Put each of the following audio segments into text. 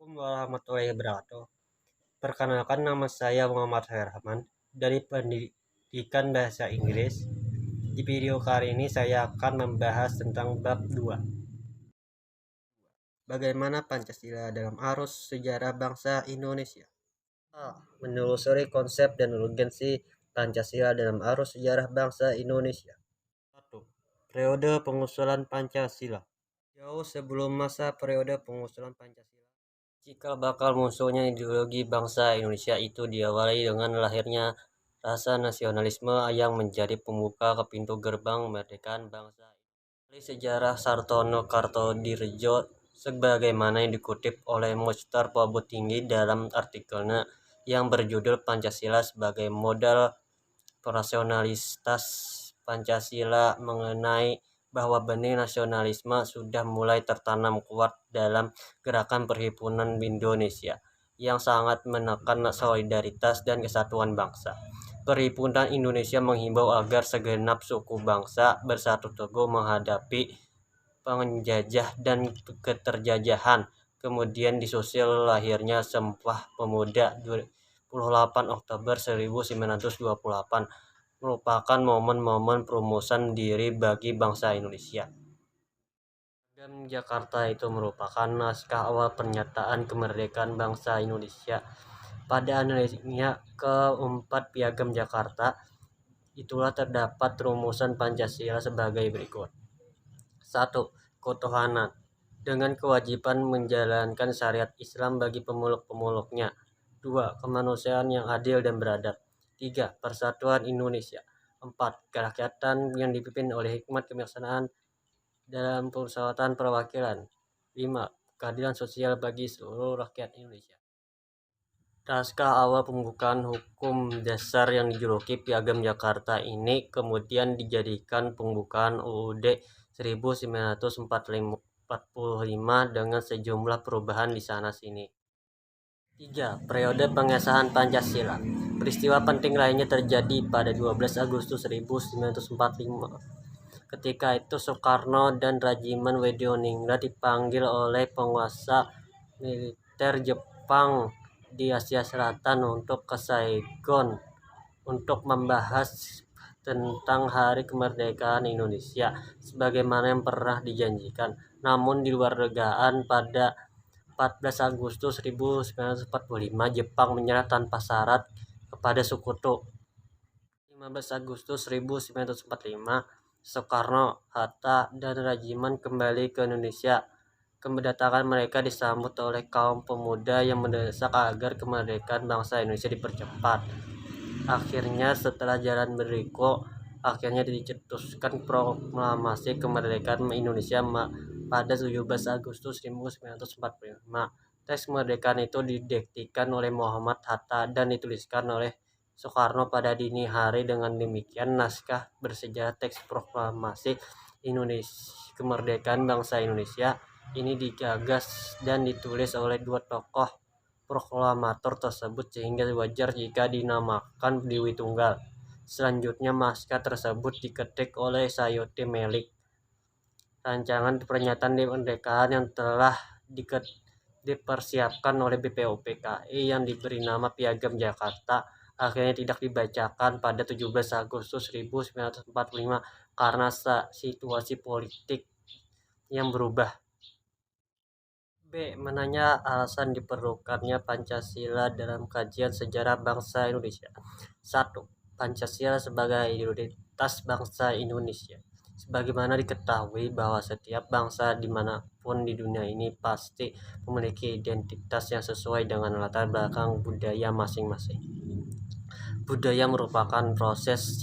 Assalamualaikum warahmatullahi wabarakatuh. Perkenalkan, nama saya Muhammad Herman dari Pendidikan Bahasa Inggris. Di video kali ini saya akan membahas tentang bab 2. Bagaimana Pancasila dalam arus sejarah bangsa Indonesia. Menelusuri konsep dan urgensi Pancasila dalam arus sejarah bangsa Indonesia. 1. Periode pengusulan Pancasila. Jauh sebelum masa periode pengusulan Pancasila, cikal bakal munculnya ideologi bangsa Indonesia itu diawali dengan lahirnya rasa nasionalisme yang menjadi pembuka ke pintu gerbang kemerdekaan bangsa. Dari sejarah Sartono Kartodirejo sebagaimana yang dikutip oleh Mustar Tinggi dalam artikelnya yang berjudul Pancasila sebagai modal rasionalitas Pancasila, mengenai bahwa benih nasionalisme sudah mulai tertanam kuat dalam gerakan perhimpunan Indonesia yang sangat menekan solidaritas dan kesatuan bangsa. Perhimpunan Indonesia menghimbau agar segenap suku bangsa bersatu teguh menghadapi penjajah dan keterjajahan. Kemudian disusul lahirnya Sumpah Pemuda 28 Oktober 1928, merupakan momen-momen perumusan diri bagi bangsa Indonesia. Piagam Jakarta itu merupakan naskah awal pernyataan kemerdekaan bangsa Indonesia. Pada analisisnya keempat Piagam Jakarta itulah terdapat rumusan Pancasila sebagai berikut. 1. Ketuhanan dengan kewajiban menjalankan syariat Islam bagi pemeluk-pemeluknya. 2. Kemanusiaan yang adil dan beradab. 3. Persatuan Indonesia. 4. Kerakyatan yang dipimpin oleh hikmat kebijaksanaan dalam permusyawaratan perwakilan. 5. Keadilan sosial bagi seluruh rakyat Indonesia. Naskah awal pembukaan hukum dasar yang dijuluki Piagam Jakarta ini kemudian dijadikan pembukaan UUD 1945 dengan sejumlah perubahan di sana sini. 3. Periode pengesahan Pancasila. Peristiwa penting lainnya terjadi pada 12 Agustus 1945. Ketika itu Soekarno dan Rajiman Weddirenggara dipanggil oleh penguasa militer Jepang di Asia Selatan untuk ke Saigon untuk membahas tentang Hari Kemerdekaan Indonesia sebagaimana yang pernah dijanjikan. Namun di luar dugaan, pada 14 Agustus 1945 Jepang menyerah tanpa syarat kepada Sekutu. 15 Agustus 1945 Soekarno, Hatta, dan Rajiman kembali ke Indonesia. Kedatangan mereka disambut oleh kaum pemuda yang mendesak agar kemerdekaan bangsa Indonesia dipercepat. Akhirnya setelah jalan berliku, akhirnya dicetuskan proklamasi kemerdekaan Indonesia pada 17 Agustus 1945. Teks kemerdekaan itu didiktikan oleh Muhammad Hatta dan dituliskan oleh Soekarno pada dini hari. Dengan demikian, naskah bersejarah teks proklamasi Indonesia kemerdekaan bangsa Indonesia ini digagas dan ditulis oleh dua tokoh proklamator tersebut sehingga wajar jika dinamakan Dewi Tunggal. Selanjutnya naskah tersebut diketik oleh Sayuti Melik. Rancangan pernyataan kemerdekaan yang telah dipersiapkan oleh BPUPKI yang diberi nama Piagam Jakarta akhirnya tidak dibacakan pada 17 Agustus 1945 karena situasi politik yang berubah. B. Menanya alasan diperlukannya Pancasila dalam kajian sejarah bangsa Indonesia. 1. Pancasila sebagai identitas bangsa Indonesia. Sebagaimana diketahui bahwa setiap bangsa dimanapun di dunia ini pasti memiliki identitas yang sesuai dengan latar belakang budaya masing-masing. Budaya merupakan proses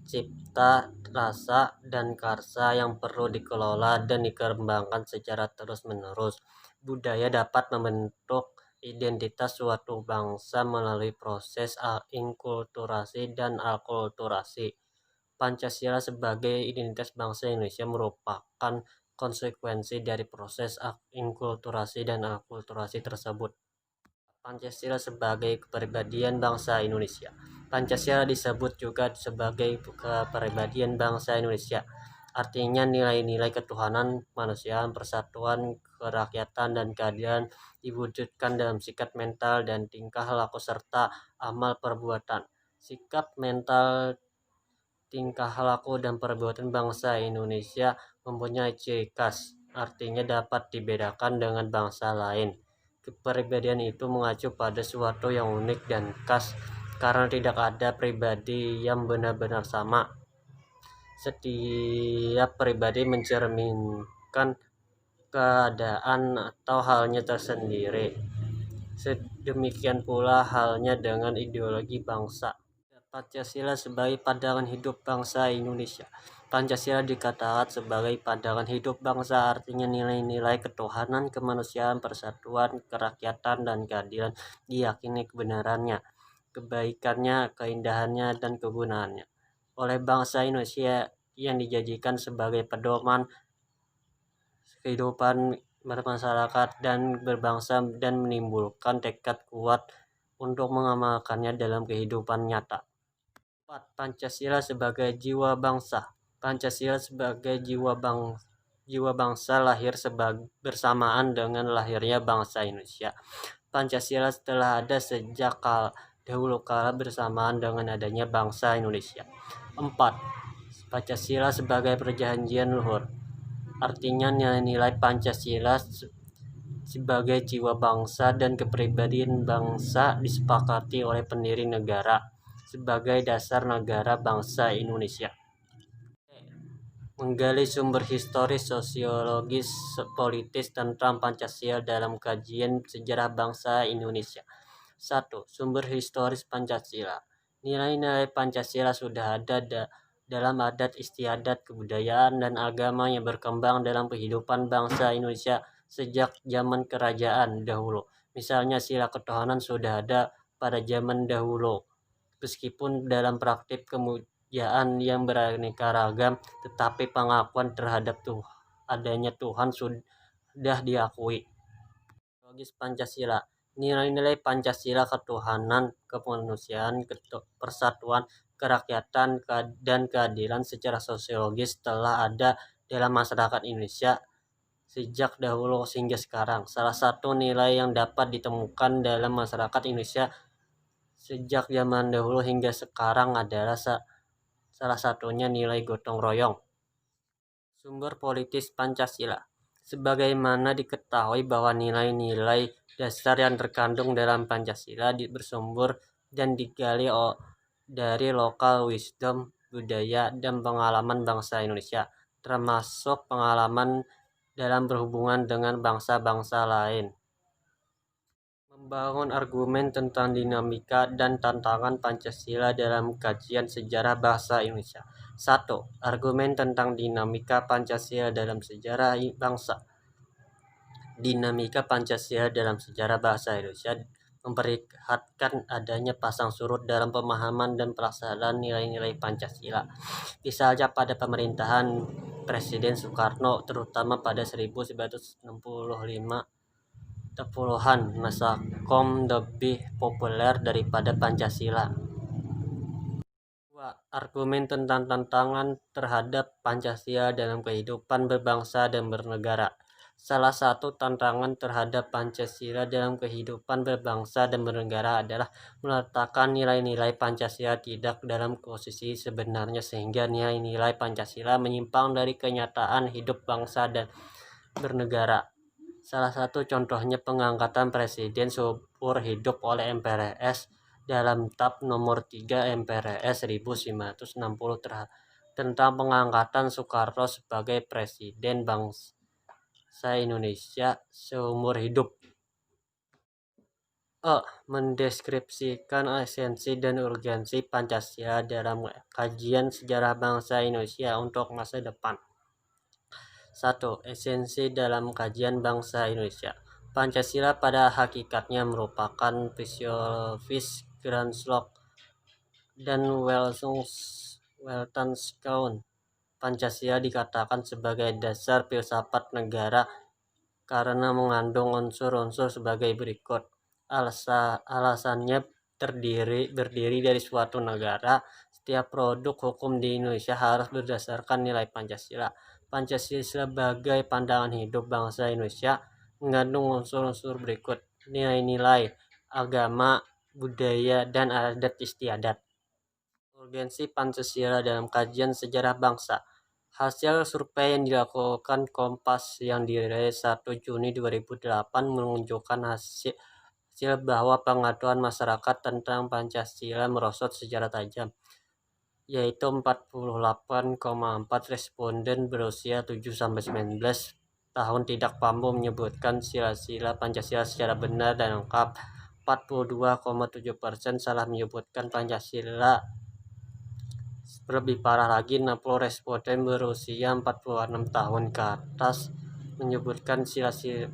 cipta, rasa, dan karsa yang perlu dikelola dan dikembangkan secara terus-menerus. Budaya dapat membentuk identitas suatu bangsa melalui proses inkulturasi dan akulturasi. Pancasila sebagai identitas bangsa Indonesia merupakan konsekuensi dari proses inkulturasi dan akulturasi tersebut. Pancasila sebagai kepribadian bangsa Indonesia. Pancasila disebut juga sebagai kepribadian bangsa Indonesia Artinya nilai-nilai ketuhanan, kemanusiaan, persatuan, kerakyatan, dan keadilan diwujudkan dalam sikap mental dan tingkah laku serta amal perbuatan. Sikap mental, tingkah laku, dan perbuatan bangsa Indonesia mempunyai ciri khas, artinya dapat dibedakan dengan bangsa lain. Kepribadian itu mengacu pada sesuatu yang unik dan khas karena tidak ada pribadi yang benar-benar sama. Setiap pribadi mencerminkan keadaan atau halnya tersendiri. Sedemikian pula halnya dengan ideologi bangsa. Pancasila sebagai pandangan hidup bangsa Indonesia. Pancasila dikatakan sebagai pandangan hidup bangsa, artinya nilai-nilai ketuhanan, kemanusiaan, persatuan, kerakyatan, dan keadilan diyakini kebenarannya, kebaikannya, keindahannya, dan kegunaannya oleh bangsa Indonesia yang dijadikan sebagai pedoman kehidupan bermasyarakat dan berbangsa dan menimbulkan tekad kuat untuk mengamalkannya dalam kehidupan nyata. 4. Pancasila sebagai jiwa bangsa. Pancasila sebagai jiwa bangsa lahir bersamaan dengan lahirnya bangsa Indonesia. Pancasila telah ada sejak dahulu kala bersamaan dengan adanya bangsa Indonesia. 4. Pancasila sebagai perjanjian luhur. Artinya nilai-nilai Pancasila sebagai jiwa bangsa dan kepribadian bangsa disepakati oleh pendiri negara sebagai dasar negara bangsa Indonesia. Menggali sumber historis, sosiologis, politis tentang Pancasila dalam kajian sejarah bangsa Indonesia. 1. Sumber historis Pancasila. Nilai-nilai Pancasila sudah ada dalam adat istiadat, kebudayaan, dan agama yang berkembang dalam kehidupan bangsa Indonesia sejak zaman kerajaan dahulu. Misalnya sila ketuhanan sudah ada pada zaman dahulu. Meskipun dalam praktik kemujaan yang beraneka ragam, tetapi pengakuan terhadap adanya Tuhan sudah diakui. Logis Pancasila. Nilai-nilai Pancasila, ketuhanan, kemanusiaan, persatuan, kerakyatan, dan keadilan secara sosiologis telah ada dalam masyarakat Indonesia sejak dahulu hingga sekarang. Salah satu nilai yang dapat ditemukan dalam masyarakat Indonesia sejak zaman dahulu hingga sekarang adalah salah satunya nilai gotong royong. Sumber politis Pancasila. Sebagaimana diketahui bahwa nilai-nilai dasar yang terkandung dalam Pancasila bersumber dan digali dari lokal wisdom, budaya, dan pengalaman bangsa Indonesia, termasuk pengalaman dalam berhubungan dengan bangsa-bangsa lain. Membangun argumen tentang dinamika dan tantangan Pancasila dalam kajian sejarah bangsa Indonesia. 1. Argumen tentang dinamika Pancasila dalam sejarah bangsa. Dinamika Pancasila dalam sejarah bangsa Indonesia memperlihatkan adanya pasang surut dalam pemahaman dan pelaksanaan nilai-nilai Pancasila. Misalnya pada pemerintahan Presiden Soekarno, terutama pada 1965-an, Masakom lebih populer daripada Pancasila. 2. Argumen tentang tantangan terhadap Pancasila dalam kehidupan berbangsa dan bernegara. Salah satu tantangan terhadap Pancasila dalam kehidupan berbangsa dan bernegara adalah meletakkan nilai-nilai Pancasila tidak dalam posisi sebenarnya sehingga nilai-nilai Pancasila menyimpang dari kenyataan hidup bangsa dan bernegara. Salah satu contohnya pengangkatan Presiden seumur hidup oleh MPRS dalam TAP nomor 3 MPRS 1960 tentang pengangkatan Soekarno sebagai Presiden bangsa Indonesia seumur hidup. Mendeskripsikan esensi dan urgensi Pancasila dalam kajian sejarah bangsa Indonesia untuk masa depan. 1. Esensi dalam kajian bangsa Indonesia. Pancasila pada hakikatnya merupakan filosofis Grundslok dan Weltanschauung. Pancasila dikatakan sebagai dasar filsafat negara karena mengandung unsur-unsur sebagai berikut. Alasannya berdiri dari suatu negara Setiap produk hukum di Indonesia harus berdasarkan nilai Pancasila. Pancasila sebagai pandangan hidup bangsa Indonesia mengandung unsur-unsur berikut: nilai-nilai agama, budaya, dan adat istiadat. Urgensi Pancasila dalam kajian sejarah bangsa. Hasil survei yang dilakukan Kompas yang dirilis 1 Juni 2008 menunjukkan hasil bahwa pengetahuan masyarakat tentang Pancasila merosot secara tajam, yaitu 48,4 responden berusia 7-19 tahun tidak mampu menyebutkan sila-sila Pancasila secara benar dan lengkap. 42,7% salah menyebutkan Pancasila. Lebih parah lagi, 60 responden berusia 46 tahun ke atas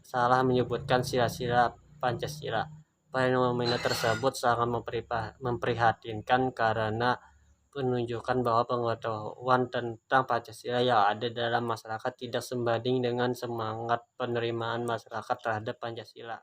salah menyebutkan sila-sila Pancasila. Fenomena tersebut sangat memprihatinkan karena menunjukkan bahwa pengetahuan tentang Pancasila yang ada dalam masyarakat tidak sebanding dengan semangat penerimaan masyarakat terhadap Pancasila.